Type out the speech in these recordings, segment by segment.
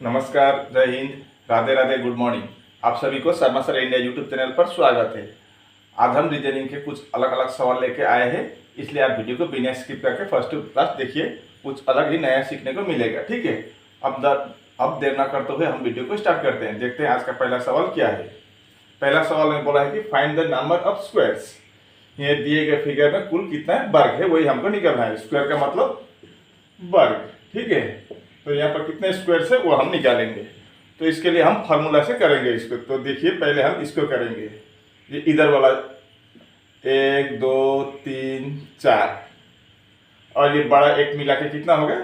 नमस्कार, जय Hind, Radhe Radhe, good morning. आप सभी को Sharma sir India YouTube channel पर स्वागत है। आज हम रीजनिंग के कुछ अलग अलग सवाल लेके आए हैं, इसलिए आप वीडियो को बिना स्किप करके फर्स्ट टू लास्ट देखिए, कुछ अलग ही नया सीखने को मिलेगा। ठीक है, अब देर ना करते हुए हम वीडियो को स्टार्ट करते हैं। देखते हैं आज का पहला सवाल क्या है। पहला सवाल में बोला है कि find the number of squares. ये दिए गए फिगर में कुल कितना वर्ग है वही हमको निकालना है। स्क्वायर का मतलब वर्ग। ठीक है, तो यहाँ पर कितने स्क्वायर्स है वो हम निकालेंगे। तो इसके लिए हम फार्मूला से करेंगे इसको। तो देखिए, पहले हम इसको करेंगे। ये इधर वाला 1 2 3 4 और ये बड़ा एक मिला के कितना हो गया,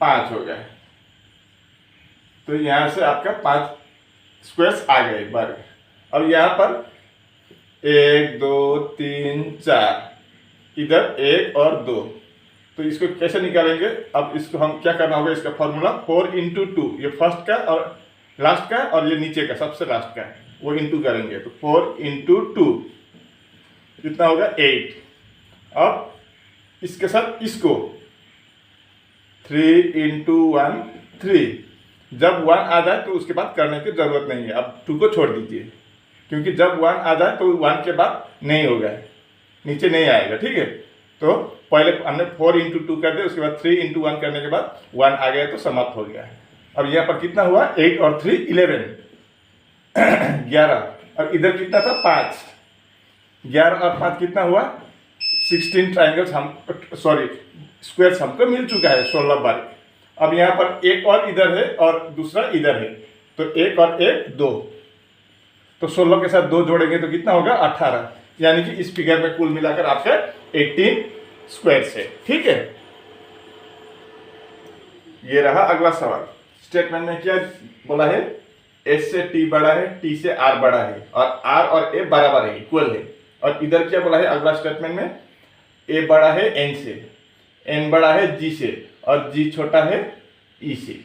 5 हो गया। तो यहाँ से आपका 5 स्क्वायर्स आ गए वर्ग। अब यहाँ पर 1 2 3 4, इधर 1 और 2। तो इसको कैसे निकालेंगे? अब इसको हम क्या करना होगा, इसका फॉर्मूला 4 इंटू 2, ये फर्स्ट का और लास्ट का और ये नीचे का सबसे लास्ट का वो इंटू करेंगे। तो 4 इंटू 2 कितना होगा, 8। अब इसके साथ इसको 3 इंटू 1 3। जब 1 आ जाए तो उसके बाद करने की जरूरत नहीं है। अब 2 को छोड़ दीजिए, क्योंकि जब 1 आ जाए तो 1 के बाद नहीं होगा, नीचे नहीं आएगा। ठीक है, तो पहले हमने 4 इंटू 2 कर दिया, उसके बाद 3 इंटू 1 करने के बाद 1 आ गया तो समाप्त हो गया। अब यहाँ पर कितना हुआ, 8 और 3 11 11। और इधर कितना था, 5। 11 और 5 कितना हुआ, 16 ट्राइंगल्स स्क्वायर्स हमको मिल चुका है, 16 बार। अब यहाँ पर एक और इधर है और दूसरा इधर है, तो 1 और 1 2। तो 16 के साथ 2 जोड़ेंगे तो कितना होगा, 18। यानी कि इस फिगर में कुल मिलाकर आपका 18 स्क्वायर्स है। ठीक है, ये रहा अगला सवाल। स्टेटमेंट में क्या बोला है, एस से टी बड़ा है, टी से आर बड़ा है और आर और ए बराबर है, इक्वल है। और इधर क्या बोला है अगला स्टेटमेंट में, ए बड़ा है एन से, एन बड़ा है जी से और जी छोटा है ई से।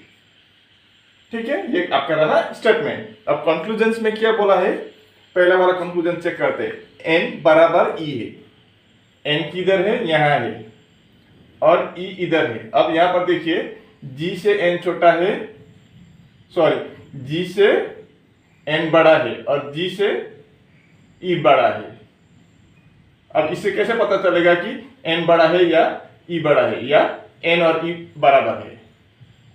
ठीक है, ये आपका रहा स्टेटमेंट। अब कंक्लूजन में क्या बोला है, पहला वाला कंक्लूजन चेक करते हैं। एन बराबर ई है, एन किधर है, यहाँ है, और ई इधर है। अब यहाँ पर देखिए, जी से एन छोटा है, जी से एन बड़ा है और जी से ई बड़ा है। अब इससे कैसे पता चलेगा कि एन बड़ा है या ई बड़ा है, या एन और ई बराबर है?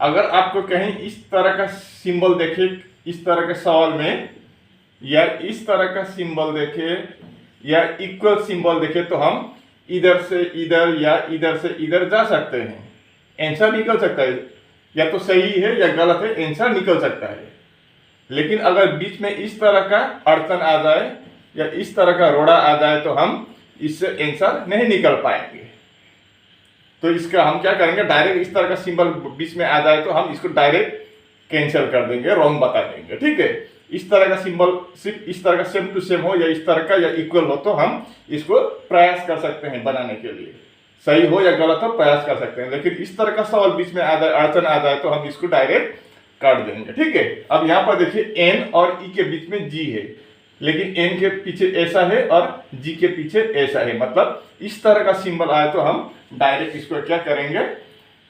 अगर आपको कहीं इस तरह का सिंबल देखे, इस तरह के सवाल में, या इस तरह का सिंबल देखे या इक्वल सिंबल देखे, तो हम इधर से इधर या इधर से इधर जा सकते हैं, आंसर निकल सकता है। या तो सही है या गलत है, आंसर निकल सकता है। लेकिन अगर बीच में इस तरह का अड़चन आ जाए या इस तरह का रोड़ा आ जाए तो हम इससे आंसर नहीं निकल पाएंगे। तो इसका हम क्या करेंगे, डायरेक्ट इस तरह का सिंबल बीच में आ जाए तो हम इसको डायरेक्ट कैंसिल कर देंगे, रॉन्ग बता देंगे। ठीक है, इस तरह का सिंबल सिर्फ इस तरह का सेम टू सेम हो या इस तरह का या इक्वल हो तो हम इसको प्रयास कर सकते हैं बनाने के लिए। सही हो या गलत हो प्रयास कर सकते हैं, लेकिन इस तरह का सवाल बीच में आ जाए, अड़चन आ जाए तो हम इसको डायरेक्ट काट देंगे। ठीक है, अब यहाँ पर देखिए एन और ई के बीच में जी है, लेकिन एन के पीछे ऐसा है और जी के पीछे ऐसा है। मतलब इस तरह का सिंबल आए तो हम डायरेक्ट इसको क्या करेंगे,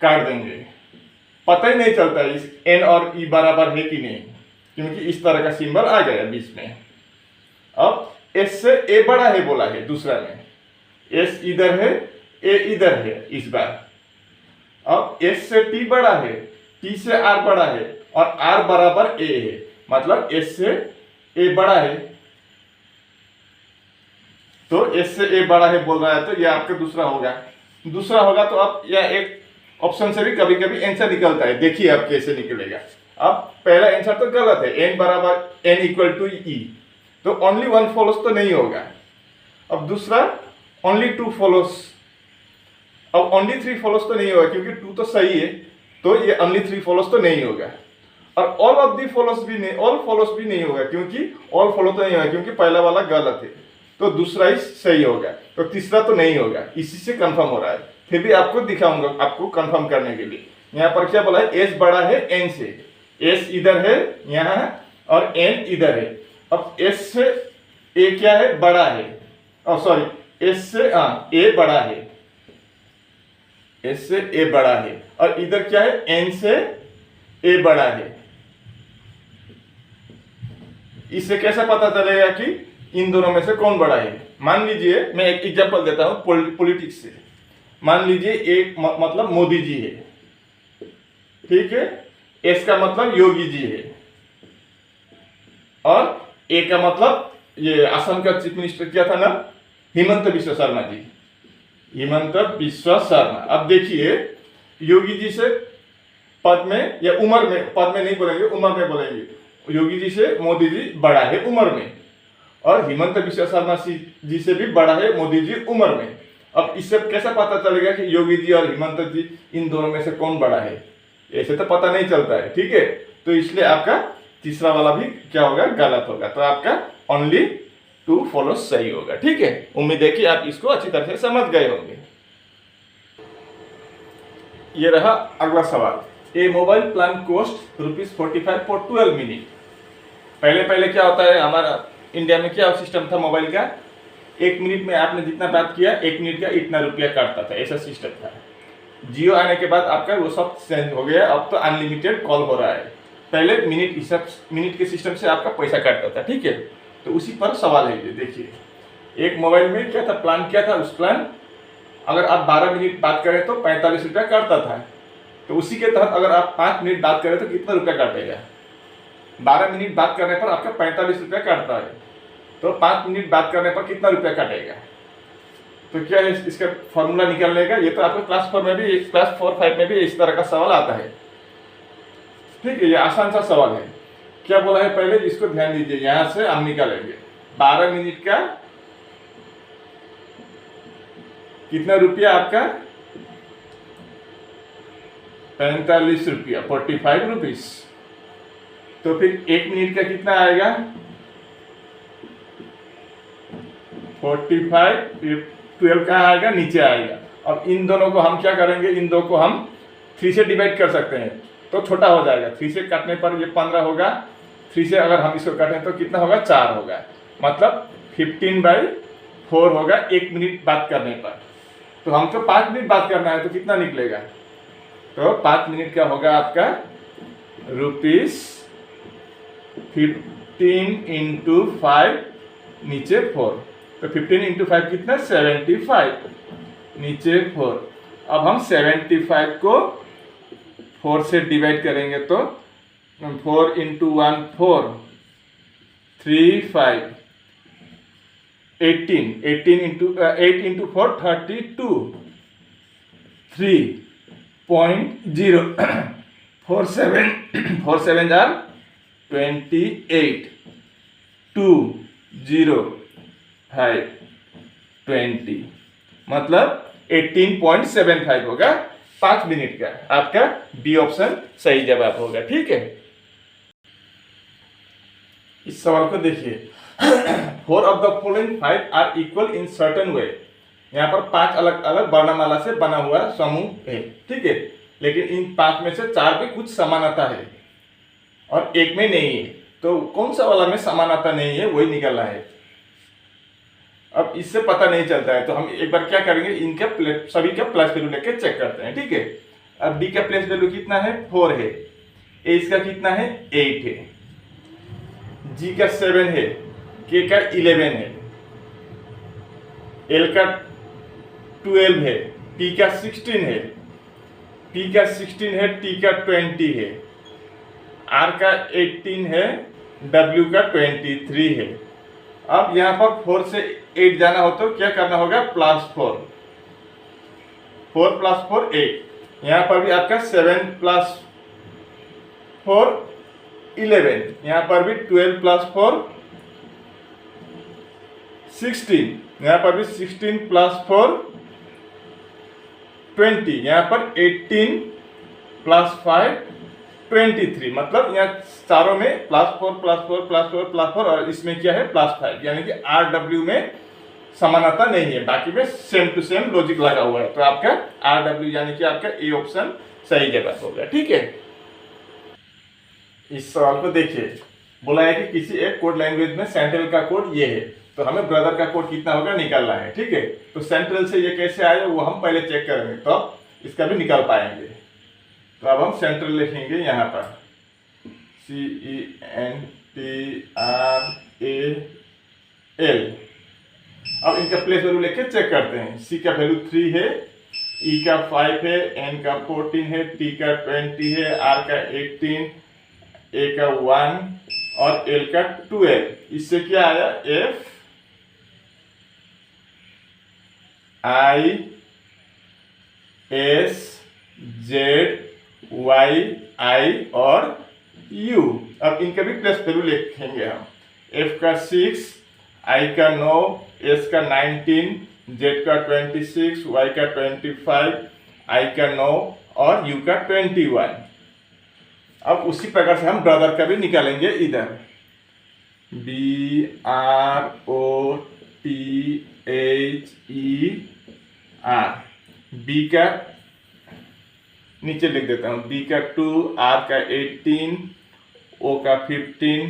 काट देंगे। पता ही नहीं चलता इस एन और ई बराबर है कि नहीं, क्योंकि इस तरह का सिंबल आ गया बीच में। अब एस से ए बड़ा है बोला है दूसरा में, एस इधर है ए इधर है इस बार। अब एस से टी बड़ा है, टी से आर बड़ा है और आर बराबर ए है, मतलब एस से ए बड़ा है। तो एस से ए बड़ा है बोल रहा है, तो यह आपका दूसरा होगा। तो अब यह एक ऑप्शन से भी कभी कभी आंसर निकलता है, देखिए अब कैसे निकलेगा। अब पहला आंसर तो गलत है, एन बराबर एन इक्वल टू ई, तो ओनली 1 फॉलोस तो नहीं होगा। अब दूसरा ओनली 2 फॉलोस, अब ओनली 3 फॉलोस तो नहीं होगा, क्योंकि 2 तो सही है, तो ये ओनली 3 फॉलोस तो नहीं होगा। और ऑल ऑफ दी फॉलोस भी नहीं, ऑल फॉलोस भी नहीं होगा, क्योंकि ऑल फॉलो तो नहीं होगा, क्योंकि पहला वाला गलत है, तो दूसरा ही सही होगा। तो तीसरा तो नहीं होगा, इसी से कंफर्म हो रहा है। फिर भी आपको दिखाऊंगा आपको कंफर्म करने के लिए। यहाँ पर क्या बोला है, एस बड़ा है एन से, एस इधर है यहाँ और एन इधर है। अब एस से ए क्या है, बड़ा है, एस से ए बड़ा है, एस से ए बड़ा है, और इधर क्या है, एन से ए बड़ा है। इससे कैसे पता चलेगा कि इन दोनों में से कौन बड़ा है? मान लीजिए मैं एक एग्जांपल देता हूं पॉलिटिक्स से। मान लीजिए एक मतलब मोदी जी है, ठीक है, एस का मतलब योगी जी है, और ए का मतलब ये असम का चीफ मिनिस्टर क्या था ना, हिमंत बिश्व शर्मा जी, हिमंत बिश्व शर्मा। अब देखिए योगी जी से पद में या उम्र में, पद में नहीं बोलेंगे, उम्र में बोलेंगे, योगी जी से मोदी जी बड़ा है उम्र में, और हिमंत बिश्व शर्मा जी से भी बड़ा है मोदी जी उम्र में। अब इससे कैसे पता चलेगा कि योगी जी और हिमंत जी इन दोनों में से कौन बड़ा है? ऐसे तो पता नहीं चलता है, ठीक है। तो इसलिए आपका तीसरा वाला भी क्या होगा, गलत होगा। तो आपका ओनली टू फॉलो सही होगा, ठीक है। उम्मीद है कि आप इसको अच्छी तरह से समझ गए होंगे। ये रहा अगला सवाल। A mobile plan cost ₹45 for 12 minute. पहले क्या होता है, हमारा इंडिया में क्या सिस्टम था मोबाइल का, 1 मिनट में आपने जितना बात किया 1 मिनट का इतना रुपया काटता था, ऐसा सिस्टम था। जियो आने के बाद आपका वो सब चेंज हो गया, अब तो अनलिमिटेड कॉल हो रहा है। पहले मिनट के सिस्टम से आपका पैसा काटता था, ठीक है। तो उसी पर सवाल है ये देखिए। एक मोबाइल में क्या था, प्लान क्या था, उस प्लान अगर आप 12 मिनट बात करें तो 45 रुपया काटता था। तो उसी के तहत अगर आप 5 मिनट बात करें तो कितना रुपया काटेगा? 12 मिनट बात करने पर आपका 45 रुपया काटता है, तो 5 मिनट बात करने पर कितना रुपया काटेगा? तो क्या है इसका फॉर्मूला निकालने का? ये तो आपको क्लास 4 में भी, क्लास 4, 5 में भी इस तरह का सवाल आता है, ठीक है। ये आसान सा सवाल है। क्या बोला है पहले, इसको ध्यान दीजिए, यहां से हम निकालेंगे 12 मिनट का कितना रुपया आपका, 45 रुपया, 45 रुपीज। तो फिर 1 मिनट का कितना आएगा, 45, 12 कहाँ आएगा, नीचे आएगा। अब इन दोनों को हम क्या करेंगे, इन दो को हम 3 से डिवाइड कर सकते हैं, तो छोटा हो जाएगा। 3 से काटने पर ये 15 होगा, 3 से अगर हम इसको काटें तो कितना होगा, 4 होगा, मतलब 15/4 होगा 1 मिनट बात करने पर। तो हमको 5 मिनट बात करना है, तो कितना निकलेगा, तो 5 मिनट का होगा आपका ₹15 × 5 नीचे 4, तो 15 × 5 कितना, 75 नीचे 4। अब हम 75 को 4 से डिवाइड करेंगे तो 4 × 1 4, 3 5, 18, 8 × 4 32, 3.0, 4 7 are 28, 2 0 5 20, मतलब 18.75 होगा 5 मिनट का। आपका बी ऑप्शन सही जवाब होगा, ठीक है। इस सवाल को देखिए। 4 of the following 5 are equal in certain way। यहाँ पर 5 अलग अलग वर्णमाला से बना हुआ समूह है, ठीक है, लेकिन इन 5 में से 4 में कुछ समानता है और एक में नहीं है। तो कौन सा वाला में समानता नहीं है वही निकालना है। अब इससे पता नहीं चलता है, तो हम एक बार क्या करेंगे, इनका सभी का प्लस वैल्यू लेके चेक करते हैं, ठीक है। अब डी का प्लस वैल्यू कितना है, 4 है, ए इसका कितना है, 8 है, जी का 7 है, के का 11 है, एल का 12 है, पी का 16 है, पी का 16 है, टी का 20 है, आर का 18 है, डब्ल्यू का 23 है। अब यहाँ पर 4 से 8 जाना हो तो क्या करना होगा, +4, 4 + 4 8। यहाँ पर भी आपका 7 + 4 11, यहाँ पर भी 12 + 4 16, यहाँ पर भी 16 + 4 20, यहाँ पर 18 + 5 23, मतलब यहाँ चारों में +4 +4 +4 +4 और इसमें क्या है +5, यानी कि RW में समानता नहीं है, बाकी में सेम टू सेम लॉजिक लगा हुआ है। तो आपका RW यानी कि आपका ए ऑप्शन सही जवाब होगा, ठीक है। इस सवाल को देखिए, बोला है कि किसी एक कोड लैंग्वेज में सेंट्रल का कोड ये है, तो हमें ब्रदर का कोड कितना होगा निकालना है, ठीक है। तो सेंट्रल से ये कैसे आए वो हम पहले चेक करेंगे, तो इसका भी निकाल पाएंगे। तो अब हम सेंट्रल लिखेंगे यहाँ पर CENTRAL। अब इनका प्लेस वैल्यू लेके चेक करते हैं। C का वैल्यू 3 है, E का 5 है, N का 14 है, T का 20 है, R का 18, A का 1 और L का 12। इससे क्या आया? F I S Z Y I और U। अब इनका भी प्लस वैल्यू लिखेंगे हम। F का 6, I का 9, S का 19, Z का 26, Y का 25, I का 9 और U का 21। अब उसी प्रकार से हम ब्रदर का भी निकालेंगे इधर। BROTHER। B का नीचे लिख देता हूँ, B का 2, R का 18, O का 15,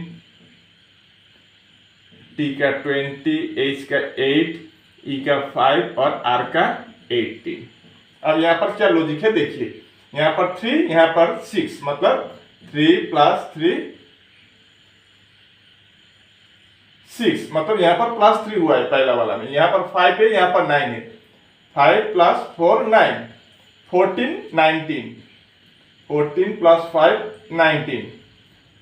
T का 20, H का 8, E का 5 और R का 18। अब यहाँ पर क्या लॉजिक है देखिए, यहाँ पर 3, यहाँ पर 6, मतलब 3 + 3 6, मतलब यहाँ पर +3 हुआ है पहला वाला में। यहाँ पर 5 है, यहाँ पर 9 है। 5 + 4 9, 14 19, 14 + 5 19,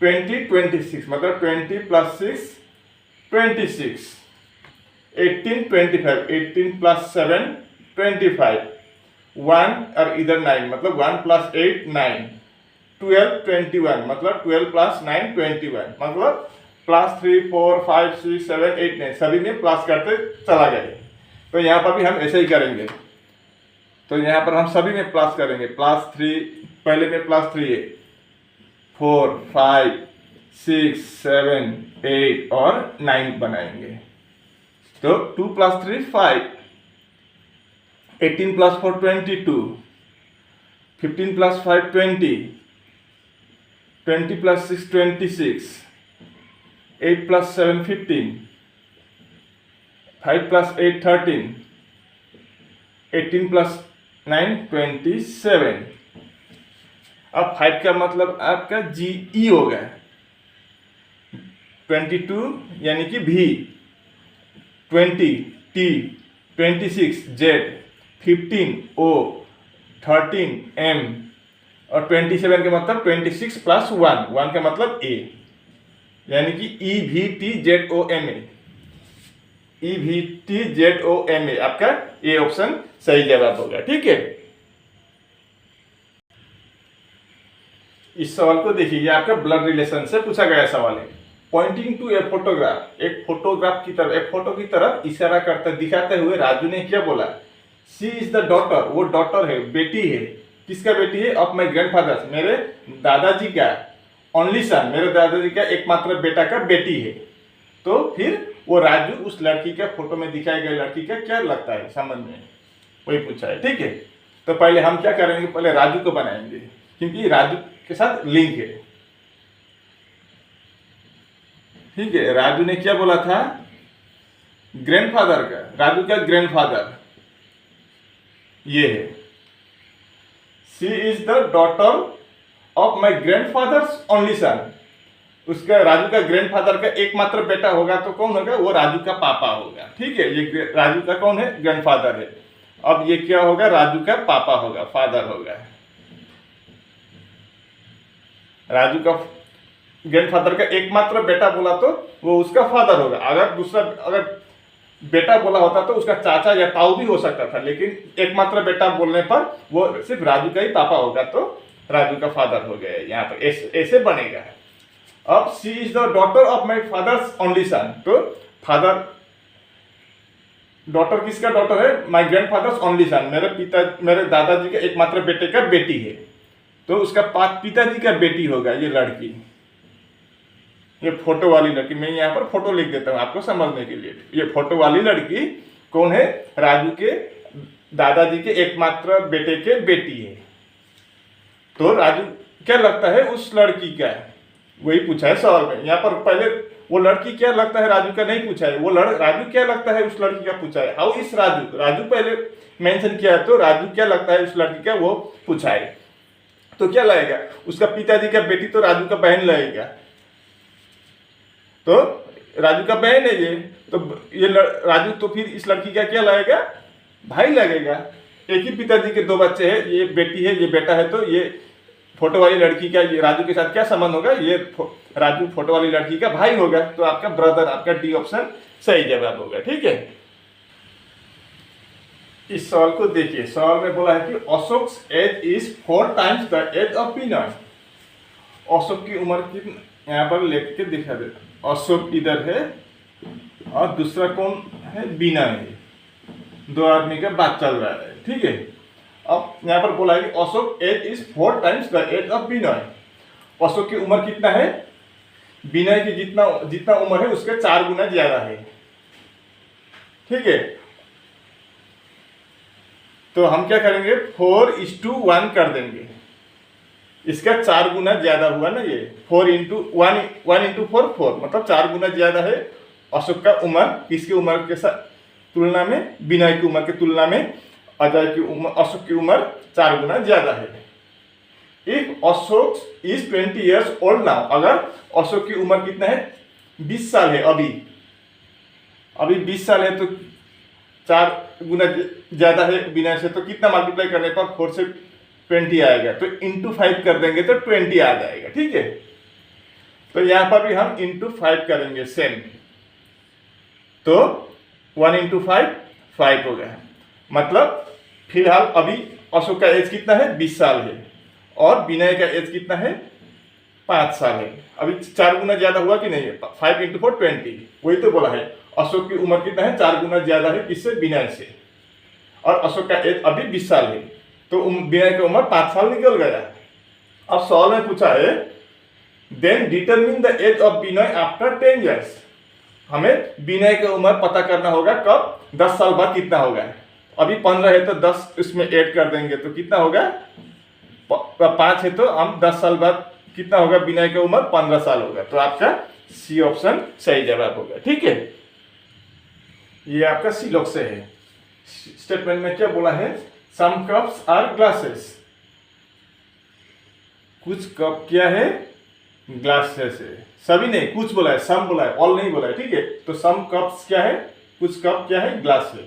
20 26, मतलब 20 + 6 26, 18 25, 18 + 7 25, 1 और इधर 9, मतलब 1 + 8 9, 12 21, मतलब 12 + 9 21, मतलब +3 4 5 6 7 8 9 सभी में प्लस करते चला गए। तो यहाँ पर भी हम ऐसे ही करेंगे। तो यहाँ पर हम सभी में प्लस करेंगे। +3 पहले में +3 है, 4 5 6 7 8 और 9 बनाएंगे। तो 2 + 3 5, 18 + 4 22, 15 + 5 20, 20 + 6 26, 8 + 7 15, 5 + 8 13, 18 + 9 27। अब 5 का मतलब आपका GE होगा, 22 यानी कि V, 20 T, 26 Z, 15 O, 13 M और 27 का मतलब 26 + 1, 1 का मतलब A, यानी कि EVTZOMA। EVTZOMA आपका ए ऑप्शन सही जवाब होगा। ठीक है, इस सवाल को देखिए, आपका ब्लड रिलेशन से पूछा गया सवाल है। पॉइंटिंग टू ए फोटोग्राफ, एक फोटोग्राफ की तरफ, एक फोटो की तरफ इशारा करते दिखाते हुए राजू ने क्या बोला? शी इज द डॉटर, वो डॉटर है, बेटी है। किसका बेटी है? ऑफ माई ग्रैंडफादर, मेरे दादाजी का, ओनली सन, मेरे दादाजी का एकमात्र बेटा का बेटी है। तो फिर वो राजू उस लड़की का, फोटो में दिखाई गई लड़की का क्या लगता है समझ में, वही पूछा है। ठीक है, तो पहले हम क्या करेंगे, पहले राजू को बनाएंगे क्योंकि राजू के साथ लिंक है। ठीक है, राजू ने क्या बोला था? ग्रैंडफादर का, राजू का ग्रैंडफादर ये है। She is the daughter of my grandfathers only son, उसका राजू का ग्रैंडफादर का एकमात्र बेटा होगा तो कौन होगा? वो राजू का पापा होगा। ठीक है, ये राजू का कौन है? ग्रैंडफादर है। अब ये क्या होगा? राजू का पापा होगा, फादर होगा। राजू का ग्रैंडफादर का एकमात्र बेटा बोला तो वो उसका फादर होगा। अगर दूसरा अगर बेटा बोला होता तो उसका चाचा या ताऊ भी हो सकता था, लेकिन एकमात्र बेटा बोलने पर वो सिर्फ राजू का ही पापा होगा तो राजू का फादर हो गया। यहाँ पर ऐसे बनेगा। अब she is the daughter of my father's only son, तो फादर, डॉटर किसका डॉटर है? माई ग्रैंडफादर्स ओनली सन, मेरे दादाजी के एकमात्र बेटे का बेटी है, तो उसका पिताजी का बेटी होगा ये लड़की। ये फोटो वाली लड़की, मैं यहाँ पर फोटो लिख देता हूँ आपको समझने के लिए। ये फोटो वाली लड़की कौन है? राजू के दादाजी के एकमात्र बेटे के बेटी है। तो राजू क्या लगता है उस लड़की का, वही पूछा है सवाल में। यहाँ पर पहले वो लड़की क्या लगता है राजू का नहीं पूछा है, वो राजू क्या लगता है उस लड़की का पूछा है। हाउ इज राजू, राजू पहले मेंशन किया है तो राजू क्या लगता है उस लड़की का वो पूछा है। तो क्या लाएगा, उसका पिताजी का बेटी तो राजू का बहन लाएगा, तो राजू का बहन है ये, तो ये राजू तो फिर इस लड़की का क्या लाएगा, भाई लगेगा। एक ही पिताजी के दो बच्चे हैं, ये बेटी है ये बेटा है, तो ये फोटो वाली लड़की का ये राजू के साथ क्या संबंध होगा, ये राजू फोटो वाली लड़की का भाई होगा, तो आपका ब्रदर, आपका डी ऑप्शन सही जवाब होगा। ठीक है, इस सवाल को देखिए, सवाल में बोला है कि Ashok's age is 4 times the age of Vinay. Ashok की उम्र की यहाँ पर लिख के दिखा देता, अशोक इधर है और दूसरा कौन है, विनय है, दो आदमी का बात चल रहा है। ठीक है, अब यहाँ पर बोला है कि Ashok age is 4 times the age of Vinay. Ashok की उम्र कितना है, विनय की जितना उम्र है उसके 4 गुना ज्यादा है। ठीक है, तो हम क्या करेंगे, 4:1 कर देंगे, इसका 4 गुना ज्यादा हुआ ना, ये 1 4 मतलब 4 गुना ज्यादा है अशोक का उम्र, किसकी उम्र के साथ तुलना में, विनय की उम्र की तुलना में अजय की उम्र, अशोक की उम्र 4 गुना ज्यादा है। If Ashok is 20 years old now, अगर अशोक की उम्र कितना है, 20 साल है, अभी 20 साल है, तो 4 गुना ज्यादा है विनय से, तो कितना मल्टीप्लाई करने पर 4 से 20 आएगा, तो इंटू 5 कर देंगे तो 20 आ जाएगा। ठीक है, तो यहां पर भी हम इंटू 5 करेंगे सेम, तो 1 × 5 5 हो गया। मतलब फिलहाल अभी अशोक का एज कितना है, 20 साल है, और विनय का एज कितना है, 5 साल है। अभी 4 गुना ज्यादा हुआ कि नहीं है, 5 × 4 20, वही तो बोला है। अशोक की उम्र कितना है, 4 गुना ज्यादा है, किससे, विनय से, और अशोक का एज अभी 20 साल है, तो विनय की उम्र 5 साल निकल गया। अब सवाल में पूछा है, then determine the age of Vinay after 10 years। हमें विनय की उम्र पता करना होगा कब, 10 साल बाद कितना होगा। अभी 15 है तो 10 इसमें ऐड कर देंगे तो कितना होगा, 5 है, तो हम 10 साल बाद कितना होगा, विनय की उम्र 15 साल होगा, तो आपका सी ऑप्शन सही जवाब होगा। ठीक है, ये आपका सी लॉक से है। स्टेटमेंट में क्या बोला है, सम कप्स आर ग्लासेस, कुछ कप क्या है, ग्लासेस है, सभी नहीं, कुछ बोला है, सम बोला है, ऑल नहीं बोला है। ठीक है, तो सम कप्स क्या है, कुछ कप क्या है, ग्लास है,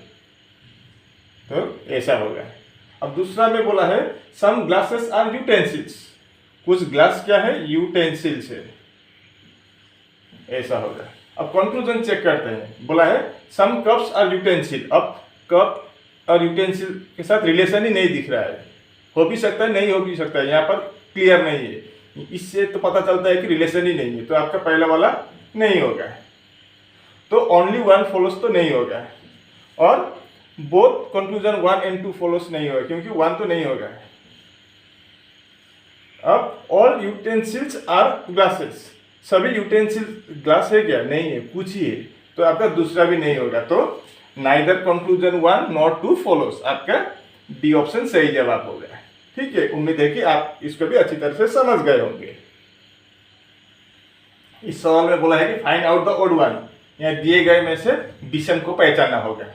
तो ऐसा होगा। अब दूसरा में बोला है सम ग्लासेस आर यूटेंसिल्स, कुछ ग्लास क्या है, यूटेंसिल्स है, ऐसा होगा। अब कंक्लूजन चेक करते हैं, बोला है सम कप्स आर यूटेंसिल। अब कप और यूटेंसिल के साथ रिलेशन ही नहीं दिख रहा है, हो भी सकता है नहीं हो भी सकता है, यहाँ पर क्लियर नहीं है, इससे तो पता चलता है कि रिलेशन ही नहीं है, तो आपका पहला वाला नहीं होगा, तो ओनली 1 फॉलोस तो नहीं होगा, और बोथ कंक्लूजन 1 and 2 फॉलोस नहीं होगा, क्योंकि 1 तो नहीं होगा। अब ऑल यूटेंसिल्स आर ग्लासेस, सभी यूटेंसिल ग्लास है क्या, नहीं है, कुछ ही है, तो आपका दूसरा भी नहीं होगा, तो नाइदर कंक्लूजन 1 नॉट 2 फॉलोस, आपका डी ऑप्शन सही जवाब होगा। ठीक है, उम्मीद है कि आप इसको भी अच्छी तरह से समझ गए होंगे। इस सवाल में बोला है कि find out the odd one, यहाँ दिए गए में से विषम को पहचानना होगा,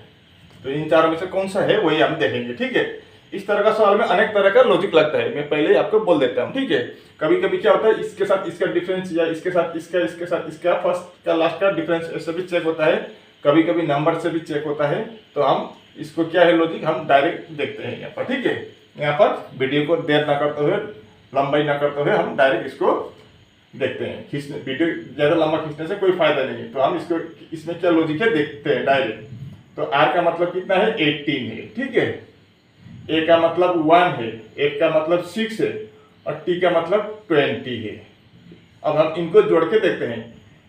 तो इन चारों में से कौन सा है वही हम देखेंगे। ठीक है, इस तरह का सवाल में अनेक तरह का लॉजिक लगता है, मैं पहले ही आपको बोल देता हूँ। ठीक है, कभी कभी क्या होता है, इसके साथ इसका डिफरेंस, या इसके साथ इसका, इसके साथ इसका, फर्स्ट का लास्ट का डिफरेंस, ऐसे भी चेक होता है, कभी कभी नंबर से भी चेक होता है, तो हम इसको क्या है लॉजिक, हम डायरेक्ट देखते हैं यहाँ पर। ठीक है, यहाँ पर वीडियो को देर ना करते हुए, लंबाई ना करते हुए, हम डायरेक्ट इसको देखते हैं। खींचने, वीडियो ज़्यादा लंबा खींचने से कोई फायदा नहीं है, तो हम इसको, इसमें क्या लॉजिक है देखते हैं डायरेक्ट। तो आर का मतलब कितना है, 18 है। ठीक है, ए का मतलब 1 है, एफ का मतलब 6 है, और टी का मतलब 20 है। अब हम इनको जोड़ के देखते हैं,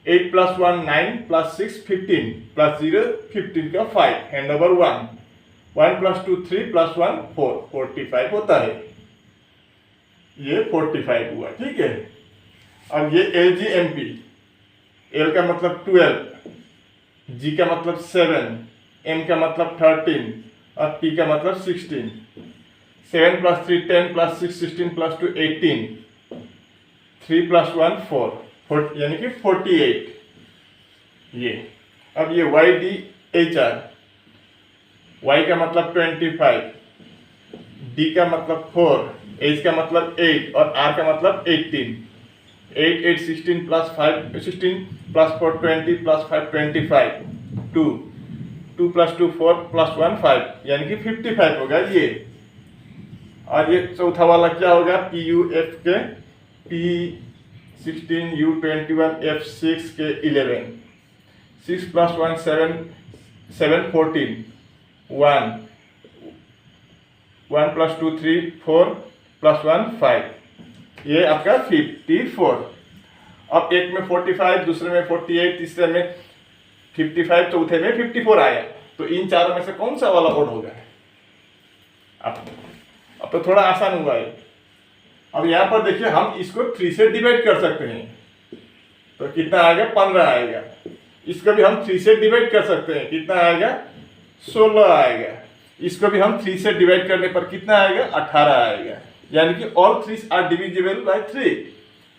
8 + 1 9 + 6 15 + 0 15 का 5 हैंड ओवर 1 1 + 2 3 + 1 4 45 होता है, ये 45 हुआ। ठीक है, अब ये L G M P, L का मतलब 12, जी का मतलब 7, एम का मतलब 13, और पी का मतलब 16। 7 + 3 10 + 6 16 + 2 18, 3 + 1 4 यानी कि 48 ये। अब ये Y D H R, Y का मतलब 25, डी का मतलब 4, एच का मतलब 8 और आर का मतलब 18। 8 8 16 plus 5 16 plus 4 20 plus 5 25 2 2 plus 2 4 plus 1 5 यानी कि 55 होगा ये। और ये चौथा वाला क्या होगा, पी यू एफ के P16 U21 F6 के 11 6 प्लस 1 7 7 14 1 1 प्लस 2 3 4 प्लस 1 5 ये आपका 54। अब एक में 45, दूसरे में 48, तीसरे में 55, चौथे में 54 आया। तो इन चारों में से कौन सा वाला ओड होगा? अब तो थोड़ा आसान हुआ है। अब यहाँ पर देखिए हम इसको 3 से डिवाइड कर सकते हैं, तो कितना आएगा 15 आएगा। इसको भी हम 3 से डिवाइड कर सकते हैं, कितना आएगा 16 आएगा। इसको भी हम 3 से डिवाइड करने पर कितना आएगा 18 आएगा। यानी कि ऑल 3 आर डिविजिबल बाय 3।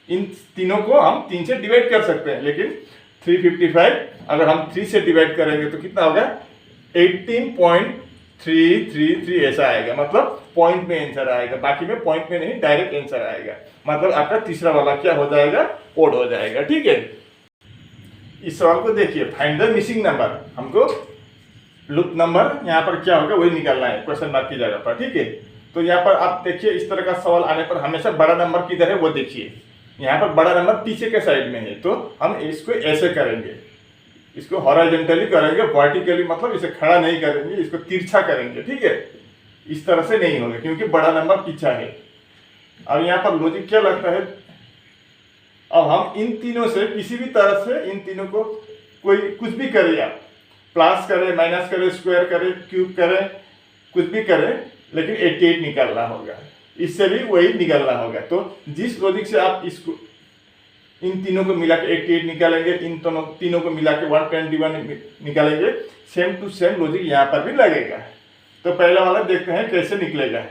इन तीनों को हम 3 से डिवाइड कर सकते हैं, लेकिन 355 अगर हम 3 से डिवाइड करेंगे तो कितना होगा 18.333 ऐसा आएगा। मतलब पॉइंट में आंसर आएगा, बाकी में पॉइंट में नहीं, डायरेक्ट आंसर आएगा। मतलब आपका तीसरा वाला क्या हो जाएगा, ओड हो जाएगा। ठीक है, इस सवाल को देखिए, फाइंड द मिसिंग नंबर। हमको लूप नंबर यहाँ पर क्या होगा वही निकालना है क्वेश्चन मार्क की जगह पर। ठीक है, तो यहाँ पर आप देखिए इस तरह का सवाल आने पर हमेशा बड़ा नंबर किधर है वो देखिए। यहाँ पर बड़ा नंबर पीछे के साइड में है, तो हम इसको ऐसे करेंगे, इसको हॉरिजॉन्टली करेंगे, वर्टिकली मतलब इसे खड़ा नहीं करेंगे, इसको तिरछा करेंगे। ठीक है, इस तरह से नहीं होगा क्योंकि बड़ा नंबर पीछा है। अब यहाँ पर लॉजिक क्या लगता है, अब हम इन तीनों से किसी भी तरह से इन तीनों को कोई कुछ भी करें, आप प्लस करें, माइनस करें, स्क्वायर करें, क्यूब करें, कुछ भी करें, लेकिन 88 निकालना होगा। इससे भी वही निकालना होगा। तो जिस लॉजिक से आप इसको इन तीनों को मिला के 88 निकालेंगे, इन तीनों को मिला के 121 निकालेंगे, सेम टू सेम लॉजिक यहाँ पर भी लगेगा। तो पहला वाला देखते हैं कैसे निकलेगा।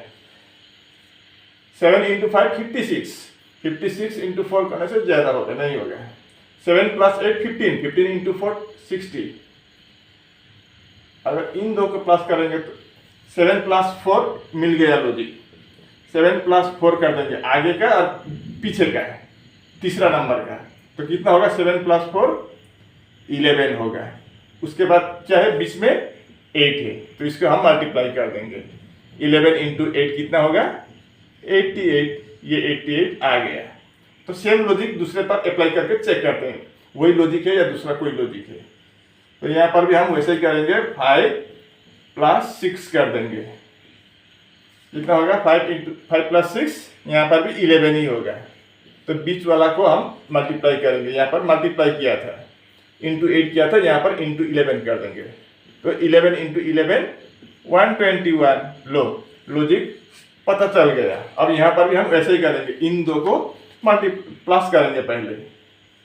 7 × 5 56, 56 × 4 करने से ज्यादा होगा, नहीं होगा। 7 + 8 15, 15 × 4 60। अगर इन दो को प्लस करेंगे तो 7 + 4 मिल गया लॉजिक। 7 + 4 कर देंगे, आगे का और पीछे का है, तीसरा नंबर का। तो कितना होगा 7 + 4 11 होगा। उसके बाद क्या है, बीच में 8 है, तो इसको हम मल्टीप्लाई कर देंगे। 11 × 8 कितना होगा 88। ये 88 आ गया। तो सेम लॉजिक दूसरे पर अप्लाई करके चेक करते हैं वही लॉजिक है या दूसरा कोई लॉजिक है। तो यहाँ पर भी हम वैसे ही करेंगे, 5 + 6 कर देंगे। कितना होगा 5 + 6, यहाँ पर भी 11 ही होगा। तो बीच वाला को हम मल्टीप्लाई करेंगे, यहाँ पर मल्टीप्लाई किया था, × 8 किया था, यहाँ पर × 11 कर देंगे। तो 11 × 11 121। लो, लॉजिक पता चल गया। अब यहाँ पर भी हम ऐसे ही करेंगे, इन दो को प्लस करेंगे पहले।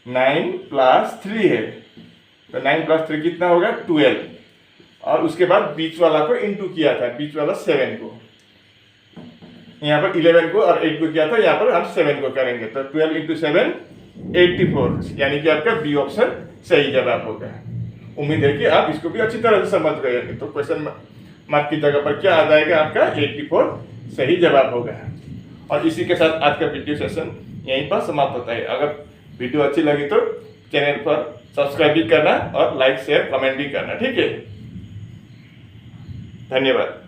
9 + 3 है, तो 9 + 3 कितना होगा 12। और उसके बाद बीच वाला को इंटू किया था, बीच वाला 7 को, यहाँ पर 11 को और 8 को किया था, यहाँ पर हम 7 को करेंगे। तो 12 × 7 84, यानी कि आपका बी ऑप्शन सही जवाब होगा। उम्मीद है कि आप इसको भी अच्छी तरह से समझ गए। तो क्वेश्चन मार्क की जगह पर क्या आ जाएगा, आपका 84 सही जवाब होगा। और इसी के साथ आज का वीडियो सेशन यहीं पर समाप्त होता है। अगर वीडियो अच्छी लगी तो चैनल पर सब्सक्राइब भी करना और लाइक शेयर कमेंट भी करना। ठीक है, धन्यवाद।